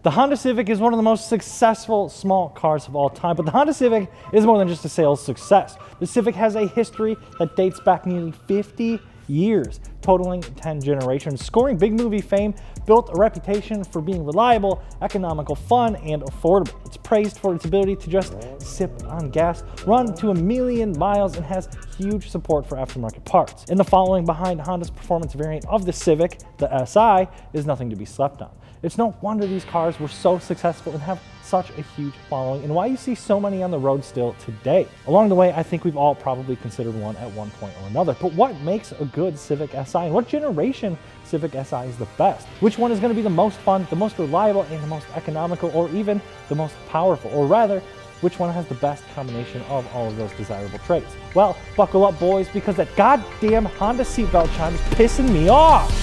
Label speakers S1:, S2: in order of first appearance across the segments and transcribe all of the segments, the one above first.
S1: The Honda Civic is one of the most successful small cars of all time, but the Honda Civic is more than just a sales success. The Civic has a history that dates back nearly 50 years, totaling 10 generations, scoring big movie fame, built a reputation for being reliable, economical, fun, and affordable. It's praised for its ability to just sip on gas, run to 1,000,000 miles, and has huge support for aftermarket parts. And the following behind Honda's performance variant of the Civic, the SI, is nothing to be slept on. It's no wonder these cars were so successful and have such a huge following, and why you see so many on the road still today. Along the way, I think we've all probably considered one at one point or another. But what makes a good Civic SI, and what generation Civic SI is the best? Which one is going to be the most fun, the most reliable, and the most economical, or even the most powerful? Or rather, which one has the best combination of all of those desirable traits? Well, buckle up, boys, because that goddamn Honda seatbelt chime is pissing me off.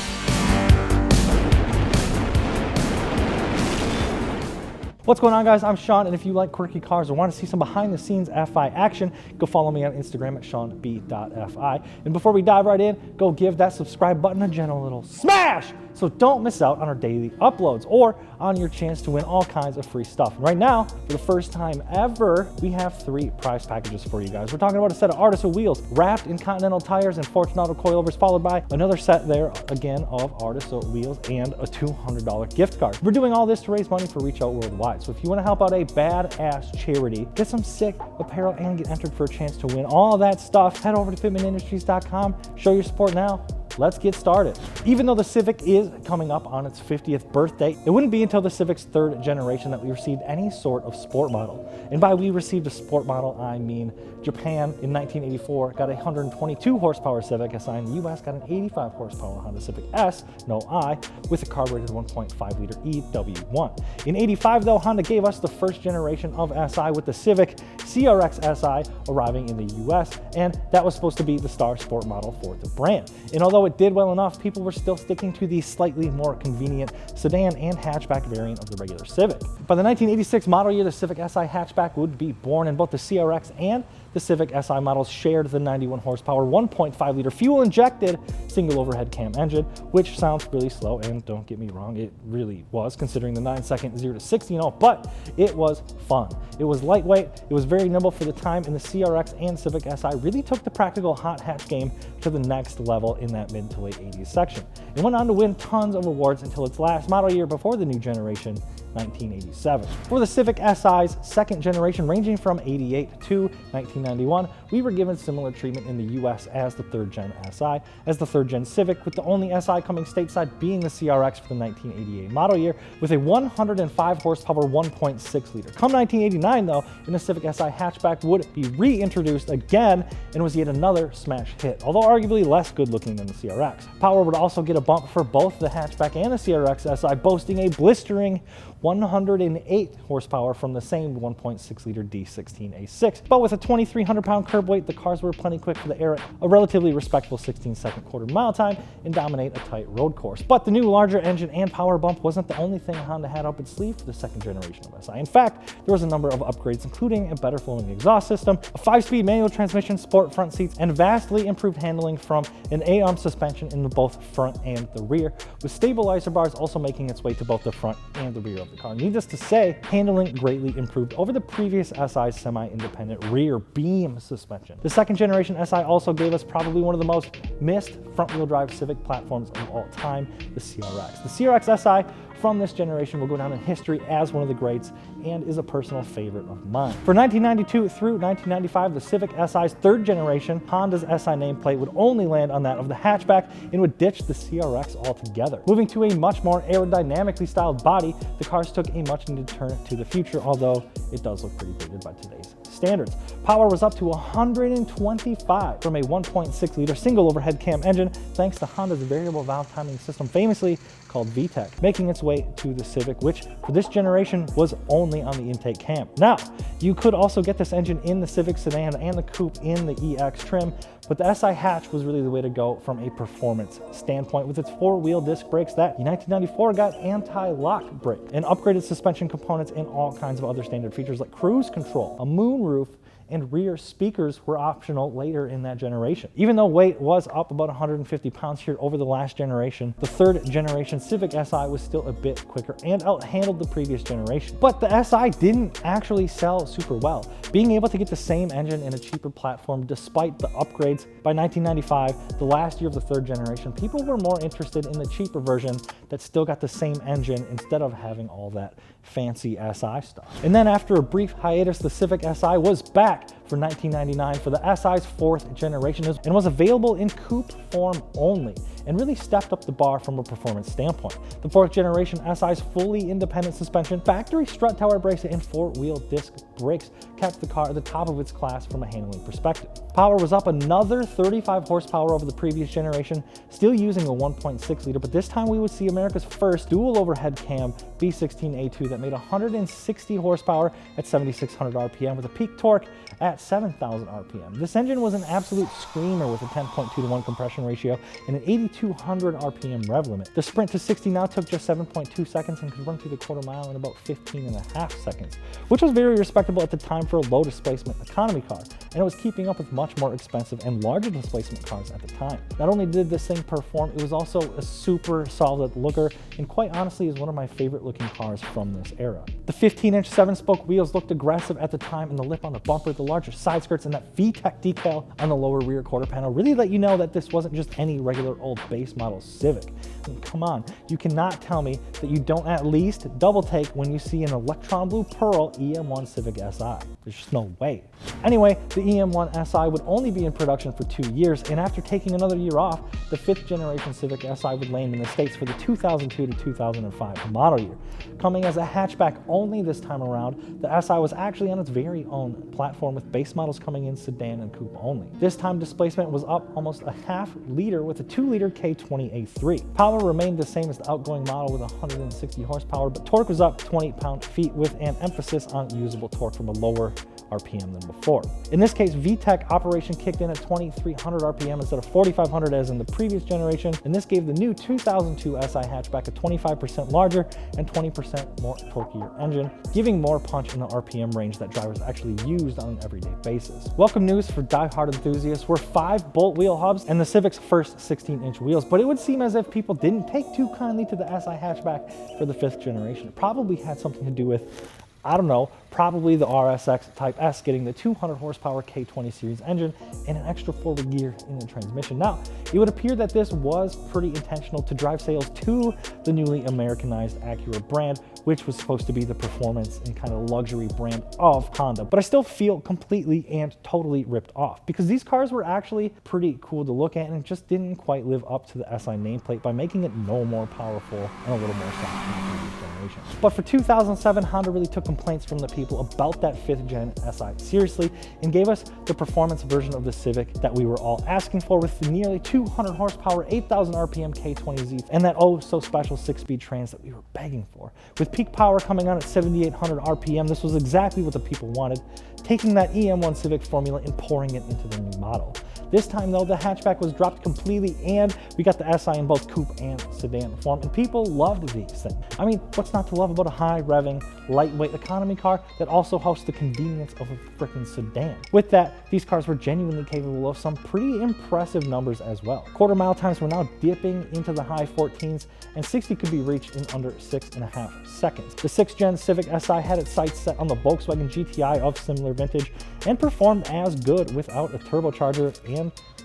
S1: What's going on, guys? I'm Sean, and if you like quirky cars or want to see some behind-the-scenes FI action, go follow me on Instagram at seanb.fi. And before we dive right in, go give that subscribe button a gentle little smash so don't miss out on our daily uploads or on your chance to win all kinds of free stuff. And right now, for the first time ever, we have 3 prize packages for you guys. We're talking about a set of Artisa wheels wrapped in Continental tires and Fortunato coilovers, followed by another set there, again, of Artisa wheels and a $200 gift card. We're doing all this to raise money for Reach Out Worldwide. So if you want to help out a badass charity, get some sick apparel, and get entered for a chance to win all that stuff, head over to fitmentindustries.com. Show your support now. Let's get started. Even though the Civic is coming up on its 50th birthday, it wouldn't be until the Civic's 3rd generation that we received any sort of sport model. And by we received a sport model, I mean Japan in 1984 got a 122 horsepower Civic SI, and the US got an 85 horsepower Honda Civic S, no I, with a carbureted 1.5 liter EW1. In 85 though, Honda gave us the 1st generation of SI with the Civic CRX SI arriving in the US, and that was supposed to be the star sport model for the brand. And although it did well enough, people were still sticking to the slightly more convenient sedan and hatchback variant of the regular Civic. By the 1986 model year, the Civic SI hatchback would be born, and both the CRX and the Civic SI models shared the 91 horsepower 1.5 liter fuel injected single overhead cam engine, which sounds really slow, and don't get me wrong, it really was, considering the 9-second 0 to 60 and all, but it was fun. It was lightweight, it was very nimble for the time, and the CRX and Civic SI really took the practical hot hatch game to the next level in that mid to late 80s section. It went on to win tons of awards until its last model year before the new generation, 1987. For the Civic SI's 2nd generation, ranging from 88 to 1991, we were given similar treatment in the US as the 3rd gen SI, as the 3rd gen Civic, with the only SI coming stateside being the CRX for the 1988 model year, with a 105 horsepower 1.6 liter. Come 1989 though, and the Civic SI hatchback would be reintroduced again and was yet another smash hit, although arguably less good looking than the CRX. Power would also get a bump for both the hatchback and the CRX SI, boasting a blistering 108 horsepower from the same 1.6 liter D16A6. But with a 2,300 pound curb weight, the cars were plenty quick for the era, a relatively respectable 16-second quarter-mile time, and dominate a tight road course. But the new larger engine and power bump wasn't the only thing Honda had up its sleeve for the 2nd generation of SI. In fact, there was a number of upgrades, including a better flowing exhaust system, a 5-speed manual transmission, sport front seats, and vastly improved handling from an 8-arm suspension in both front and the rear, with stabilizer bars also making its way to both the front and the rear of the car. Needless to say, handling greatly improved over the previous SI's semi-independent rear beam suspension. The 2nd generation SI also gave us probably one of the most missed front-wheel drive Civic platforms of all time, the CRX. The CRX SI from this generation will go down in history as one of the greats and is a personal favorite of mine. For 1992 through 1995, the Civic SI's 3rd generation, Honda's SI nameplate would only land on that of the hatchback and would ditch the CRX altogether. Moving to a much more aerodynamically styled body, the cars took a much needed turn to the future, although it does look pretty dated by today's standards. Power was up to 125 from a 1.6 liter single overhead cam engine, thanks to Honda's variable valve timing system, famously called VTEC, making its way to the Civic, which for this generation was only on the intake cam. Now, you could also get this engine in the Civic sedan and the Coupe in the EX trim, but the SI hatch was really the way to go from a performance standpoint, with its 4-wheel disc brakes that in 1994 got anti-lock brake and upgraded suspension components and all kinds of other standard features like cruise control, a moon roof, and rear speakers were optional later in that generation. Even though weight was up about 150 pounds here over the last generation, the third generation Civic SI was still a bit quicker and outhandled the previous generation. But the SI didn't actually sell super well, being able to get the same engine in a cheaper platform despite the upgrades. By 1995, the last year of the third generation, people were more interested in the cheaper version that still got the same engine instead of having all that fancy SI stuff. And then after a brief hiatus, the Civic SI was back for 1999 for the SI's fourth generation and was available in coupe form only, and really stepped up the bar from a performance standpoint. The fourth generation SI's fully independent suspension, factory strut tower brakes, and four-wheel disc brakes kept the car at the top of its class from a handling perspective. Power was up another 35 horsepower over the previous generation, still using a 1.6 liter, but this time we would see America's first dual overhead cam V16A2 that made 160 horsepower at 7,600 RPM with a peak torque at 7,000 RPM. This engine was an absolute screamer with a 10.2 to 1 compression ratio and an 8,200 RPM rev limit. The sprint to 60 now took just 7.2 seconds and could run through the quarter mile in about 15.5 seconds, which was very respectable at the time for a low displacement economy car, and it was keeping up with much more expensive and larger displacement cars at the time. Not only did this thing perform, it was also a super solid looker, and quite honestly is one of my favorite looking cars from this era. The 15-inch 7-spoke wheels looked aggressive at the time, and the lip on the bumper, the larger side skirts, and that VTEC decal on the lower rear quarter panel really let you know that this wasn't just any regular old base model Civic. I mean, come on, you cannot tell me that you don't at least double take when you see an electron blue pearl EM1 Civic SI. There's just no way. Anyway, the EM1 SI would only be in production for 2 years, and after taking another year off, the 5th generation Civic SI would land in the States for the 2002 to 2005 model year. Coming as a hatchback only this time around, the SI was actually on its very own platform, with base models coming in sedan and coupe only. This time displacement was up almost a half liter with a 2-liter K20A3. Power remained the same as the outgoing model with 160 horsepower, but torque was up 20 pound-feet with an emphasis on usable torque from a lower RPM than before. In this case, VTEC operation kicked in at 2,300 RPM instead of 4,500 as in the previous generation, and this gave the new 2002 SI hatchback a 25% larger and 20% more torqueier engine, giving more punch in the RPM range that drivers actually used on an everyday basis. Welcome news for die-hard enthusiasts were 5 bolt wheel hubs and the Civic's first 16-inch wheels, but it would seem as if people didn't take too kindly to the SI hatchback for the 5th generation. It probably had something to do with, I don't know, probably the RSX Type S getting the 200 horsepower K20 series engine and an extra forward gear in the transmission. Now, it would appear that this was pretty intentional to drive sales to the newly Americanized Acura brand, which was supposed to be the performance and kind of luxury brand of Honda. But I still feel completely and totally ripped off because these cars were actually pretty cool to look at and just didn't quite live up to the SI nameplate by making it no more powerful and a little more soft than the previous generation. But for 2007, Honda really took complaints from the people about that 5th gen SI seriously and gave us the performance version of the Civic that we were all asking for, with the nearly 200 horsepower, 8,000 RPM K20Z and that oh so special 6-speed trans that we were begging for. With peak power coming on at 7,800 RPM, this was exactly what the people wanted, taking that EM1 Civic formula and pouring it into the new model. This time though, the hatchback was dropped completely and we got the SI in both coupe and sedan form, and people loved these things. I mean, what's not to love about a high revving, lightweight economy car that also hosts the convenience of a freaking sedan? With that, these cars were genuinely capable of some pretty impressive numbers as well. Quarter mile times were now dipping into the high 14s, and 60 could be reached in under 6.5 seconds. The 6th gen Civic SI had its sights set on the Volkswagen GTI of similar vintage and performed as good without a turbocharger and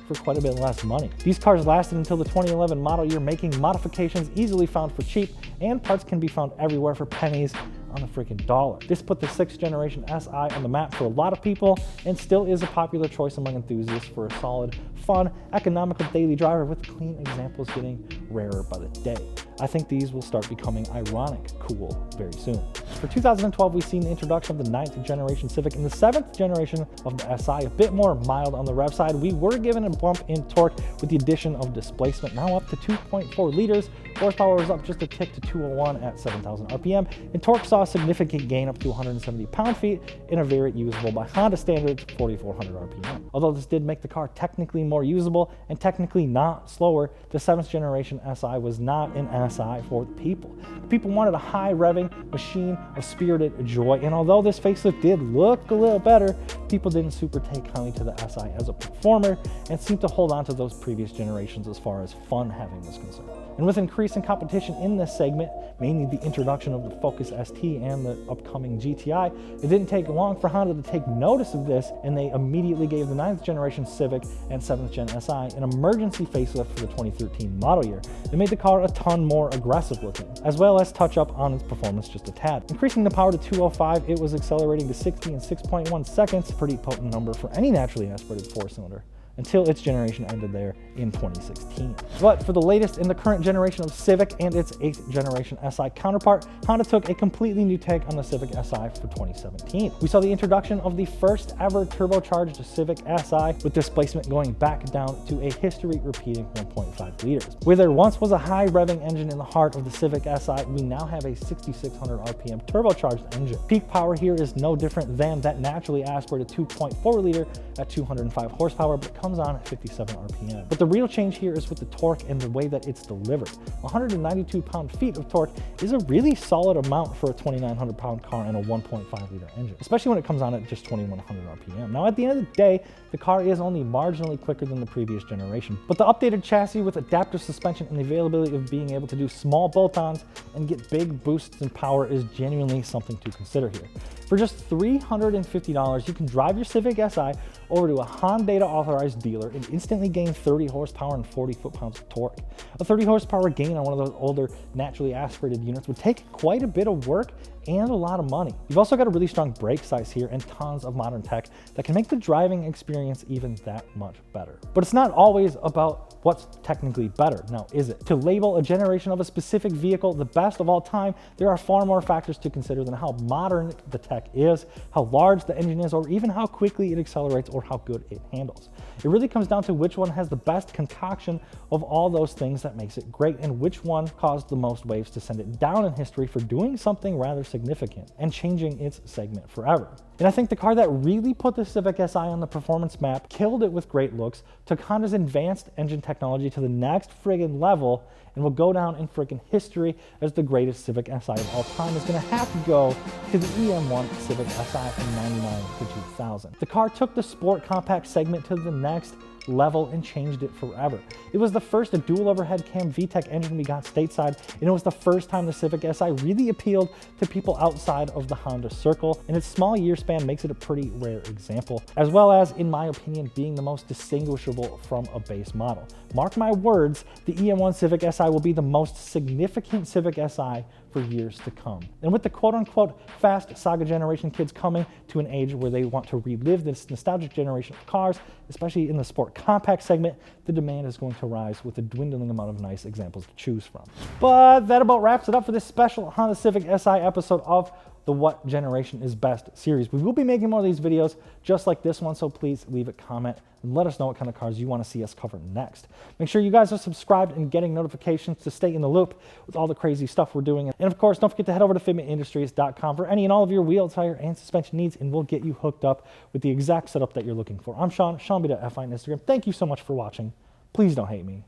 S1: for quite a bit less money. These cars lasted until the 2011 model year, making modifications easily found for cheap, and parts can be found everywhere for pennies on the freaking dollar. This put the 6th generation SI on the map for a lot of people and still is a popular choice among enthusiasts for a solid, fun, economical daily driver, with clean examples getting rarer by the day. I think these will start becoming ironic cool very soon. For 2012, we've seen the introduction of the 9th generation Civic and the 7th generation of the SI, a bit more mild on the rev side. We were given a bump in torque with the addition of displacement, now up to 2.4 liters. Horsepower was up just a tick to 201 at 7,000 RPM, and torque saw a significant gain up to 170 pound-feet in a very usable, by Honda standards, 4,400 RPM. Although this did make the car technically more usable and technically not slower, the 7th generation SI was not an SI for the people. People wanted a high-revving machine of spirited joy, and although this facelift did look a little better, people didn't super take kindly to the SI as a performer and seemed to hold on to those previous generations as far as fun having was concerned. And with increasing competition in this segment, mainly the introduction of the Focus ST and the upcoming GTI, it didn't take long for Honda to take notice of this, and they immediately gave the 9th generation Civic and 7th gen SI an emergency facelift for the 2013 model year. They made the car a ton more aggressive looking, as well as touch up on its performance just a tad. Increasing the power to 205, it was accelerating to 60 in 6.1 seconds, pretty potent number for any naturally aspirated four-cylinder, until its generation ended there in 2016. But for the latest in the current generation of Civic and its 8th generation SI counterpart, Honda took a completely new take on the Civic SI for 2017. We saw the introduction of the first ever turbocharged Civic SI, with displacement going back down to a history-repeating 1.5 liters. Where there once was a high-revving engine in the heart of the Civic SI, we now have a 6,600 RPM turbocharged engine. Peak power here is no different than that naturally aspirated 2.4 liter at 205 horsepower, but comes on at 57 RPM. But the real change here is with the torque and the way that it's delivered. 192 pound-feet of torque is a really solid amount for a 2,900 pound car and a 1.5 liter engine, especially when it comes on at just 2,100 RPM. Now, at the end of the day, the car is only marginally quicker than the previous generation, but the updated chassis with adaptive suspension and the availability of being able to do small bolt-ons and get big boosts in power is genuinely something to consider here. For just $350, you can drive your Civic SI over to a Honda authorized dealer and instantly gain 30 horsepower and 40 foot-pounds of torque. A 30 horsepower gain on one of those older naturally aspirated units would take quite a bit of work and a lot of money. You've also got a really strong brake size here and tons of modern tech that can make the driving experience even that much better. But it's not always about what's technically better, now is it? To label a generation of a specific vehicle the best of all time, there are far more factors to consider than how modern the tech is, how large the engine is, or even how quickly it accelerates or how good it handles. It really comes down to which one has the best concoction of all those things that makes it great, and which one caused the most waves to send it down in history for doing something rather significant and changing its segment forever. And I think the car that really put the Civic Si on the performance map, killed it with great looks, took Honda's advanced engine technology to the next friggin' level, and will go down in friggin' history as the greatest Civic Si of all time, is gonna have to go to the EM1 Civic Si from 99 to 2000. The car took the sport compact segment to the next level and changed it forever. It was the first dual overhead cam VTEC engine we got stateside, and it was the first time the Civic Si really appealed to people outside of the Honda circle, and its small year span makes it a pretty rare example, as well as, in my opinion, being the most distinguishable from a base model. Mark my words, the EM1 Civic Si will be the most significant Civic Si for years to come. And with the quote-unquote fast saga generation kids coming to an age where they want to relive this nostalgic generation of cars, especially in the sport compact segment, the demand is going to rise with a dwindling amount of nice examples to choose from. But that about wraps it up for this special Honda Civic Si episode of the What Generation is Best series. We will be making more of these videos just like this one, so please leave a comment and let us know what kind of cars you want to see us cover next. Make sure you guys are subscribed and getting notifications to stay in the loop with all the crazy stuff we're doing. And of course, don't forget to head over to fitmentindustries.com for any and all of your wheel, tire, and suspension needs, and we'll get you hooked up with the exact setup that you're looking for. I'm Sean, SeanB.FI on Instagram. Thank you so much for watching. Please don't hate me.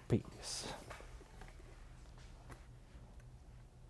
S1: Peace.